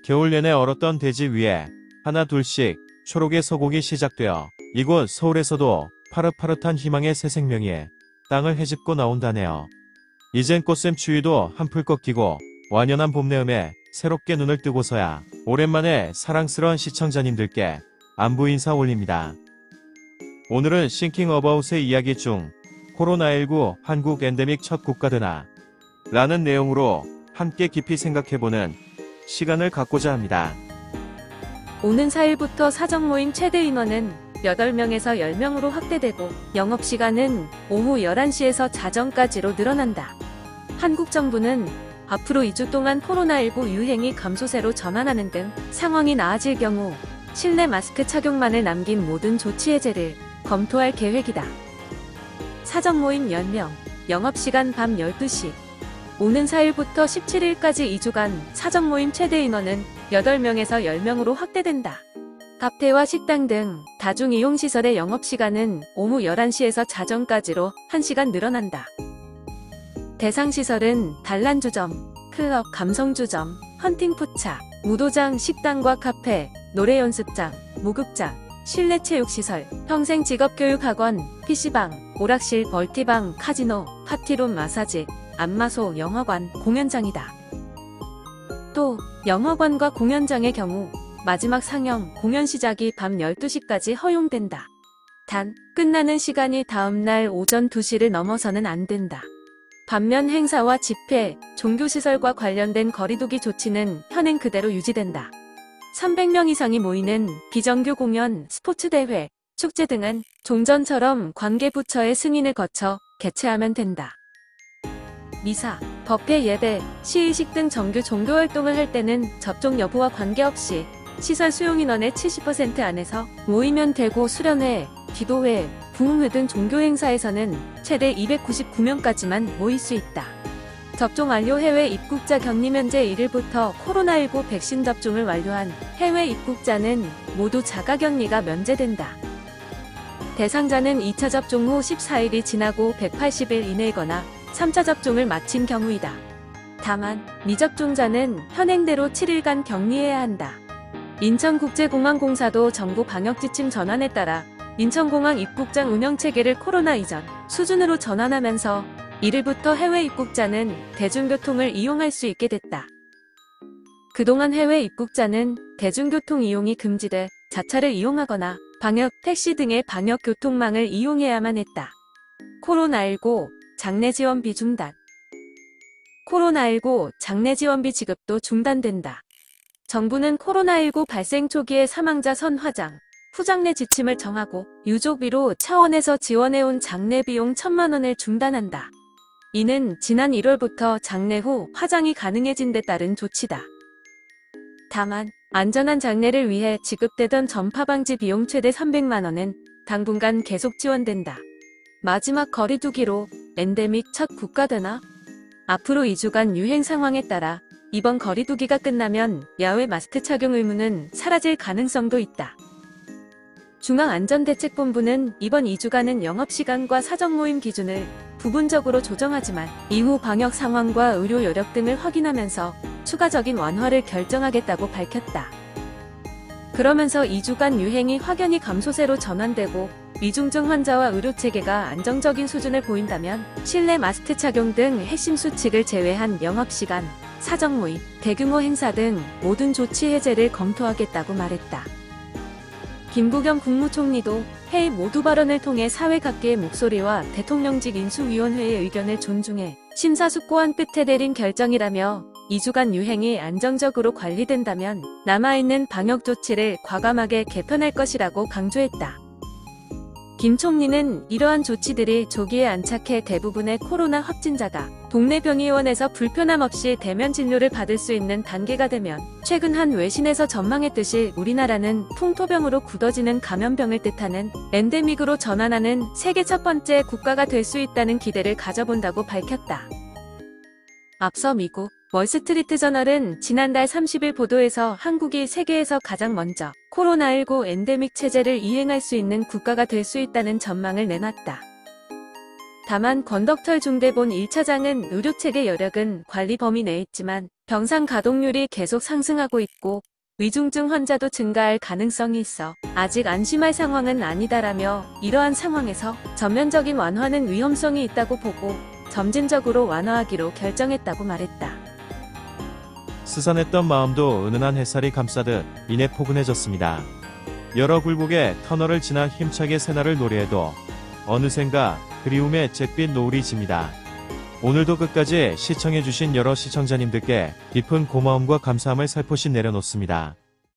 겨울 내내 얼었던 대지 위에 하나 둘씩 초록의 서곡이 시작되어 이곳 서울에서도 파릇파릇한 희망의 새 생명이 땅을 헤집고 나온다네요. 이젠 꽃샘 추위도 한풀 꺾이고 완연한 봄 내음에 새롭게 눈을 뜨고서야 오랜만에 사랑스러운 시청자님들께 안부 인사 올립니다. 오늘은 싱킹 어바웃의 이야기 중 코로나19 한국 엔데믹 첫 국가되나 라는 내용으로 함께 깊이 생각해보는 시간을 갖고자 합니다. 오는 4일부터 사적 모임 최대 인원은 8명에서 10명으로 확대되고 영업시간은 오후 11시에서 자정까지로 늘어난다. 한국 정부는 앞으로 2주 동안 코로나19 유행이 감소세로 전환하는 등 상황이 나아질 경우 실내 마스크 착용만을 남긴 모든 조치 해제를 검토할 계획이다. 사적 모임 10명, 영업시간 밤 12시. 오는 4일부터 17일까지 2주간 사적 모임 최대 인원은 8명에서 10명으로 확대된다. 카페와 식당 등 다중이용시설의 영업시간은 오후 11시에서 자정까지로 1시간 늘어난다. 대상시설은 단란주점, 클럽, 감성주점, 헌팅포차, 무도장, 식당과 카페, 노래연습장, 목욕장, 실내 체육시설, 평생직업교육학원, PC방, 오락실, 멀티방, 카지노, 파티룸, 마사지, 안마소, 영화관, 공연장이다. 또 영화관과 공연장의 경우 마지막 상영, 공연 시작이 밤 12시까지 허용된다. 단, 끝나는 시간이 다음날 오전 2시를 넘어서는 안 된다. 반면 행사와 집회, 종교시설과 관련된 거리두기 조치는 현행 그대로 유지된다. 300명 이상이 모이는 비정규 공연, 스포츠대회, 축제 등은 종전처럼 관계부처의 승인을 거쳐 개최하면 된다. 미사, 법회, 예배, 시의식 등 정규 종교활동을 할 때는 접종 여부와 관계없이 시설 수용인원의 70% 안에서 모이면 되고 수련회, 기도회, 부흥회 등 종교행사에서는 최대 299명까지만 모일 수 있다. 접종 완료 해외 입국자 격리 면제 1일부터 코로나19 백신 접종을 완료한 해외 입국자는 모두 자가격리가 면제된다. 대상자는 2차 접종 후 14일이 지나고 180일 이내이거나 3차 접종을 마친 경우이다. 다만 미접종자는 현행대로 7일간 격리해야 한다. 인천국제공항공사도 정부 방역지침 전환에 따라 인천공항 입국장 운영체계를 코로나 이전 수준으로 전환하면서 1일부터 해외 입국자는 대중교통을 이용할 수 있게 됐다. 그동안 해외 입국자는 대중교통 이용이 금지돼 자차를 이용하거나 방역, 택시 등의 방역교통망을 이용해야만 했다. 코로나19 장례지원비 중단. 코로나19 장례지원비 지급도 중단된다. 정부는 코로나19 발생 초기에 사망자 선 화장, 후장례 지침을 정하고 유족비로 차원에서 지원해온 장례비용 1,000만 원을 중단한다. 이는 지난 1월부터 장례 후 화장이 가능해진 데 따른 조치다. 다만 안전한 장례를 위해 지급되던 전파방지 비용 최대 300만 원은 당분간 계속 지원된다. 마지막 거리두기로 엔데믹 첫 국가되나? 앞으로 2주간 유행 상황에 따라 이번 거리두기가 끝나면 야외 마스크 착용 의무는 사라질 가능성도 있다. 중앙안전대책본부는 이번 2주간은 영업시간과 사적 모임 기준을 부분적으로 조정하지만 이후 방역 상황과 의료 여력 등을 확인하면서 추가적인 완화를 결정하겠다고 밝혔다. 그러면서 2주간 유행이 확연히 감소세로 전환되고 위중증 환자와 의료체계가 안정적인 수준을 보인다면 실내 마스크 착용 등 핵심 수칙을 제외한 영업시간, 사적 모임, 대규모 행사 등 모든 조치 해제를 검토하겠다고 말했다. 김부겸 국무총리도 회의 모두 발언을 통해 사회 각계의 목소리와 대통령직 인수위원회의 의견을 존중해 심사숙고한 끝에 내린 결정이라며 2주간 유행이 안정적으로 관리된다면 남아있는 방역 조치를 과감하게 개편할 것이라고 강조했다. 김 총리는 이러한 조치들이 조기에 안착해 대부분의 코로나 확진자가 동네 병의원에서 불편함 없이 대면 진료를 받을 수 있는 단계가 되면 최근 한 외신에서 전망했듯이 우리나라는 풍토병으로 굳어지는 감염병을 뜻하는 엔데믹으로 전환하는 세계 첫 번째 국가가 될 수 있다는 기대를 가져본다고 밝혔다. 앞서 미국 월스트리트저널은 지난달 30일 보도에서 한국이 세계에서 가장 먼저 코로나19 엔데믹 체제를 이행할 수 있는 국가가 될 수 있다는 전망을 내놨다. 다만 권덕철 중대본 1차장은 의료체계 여력은 관리 범위 내에 있지만 병상 가동률이 계속 상승하고 있고 위중증 환자도 증가할 가능성이 있어 아직 안심할 상황은 아니다라며 이러한 상황에서 전면적인 완화는 위험성이 있다고 보고 점진적으로 완화하기로 결정했다고 말했다. 스산했던 마음도 은은한 햇살이 감싸듯 이내 포근해졌습니다. 여러 굴곡의 터널을 지나 힘차게 새날을 노래해도 어느샌가 그리움의 잿빛 노을이 집니다. 오늘도 끝까지 시청해주신 여러 시청자님들께 깊은 고마움과 감사함을 살포시 내려놓습니다.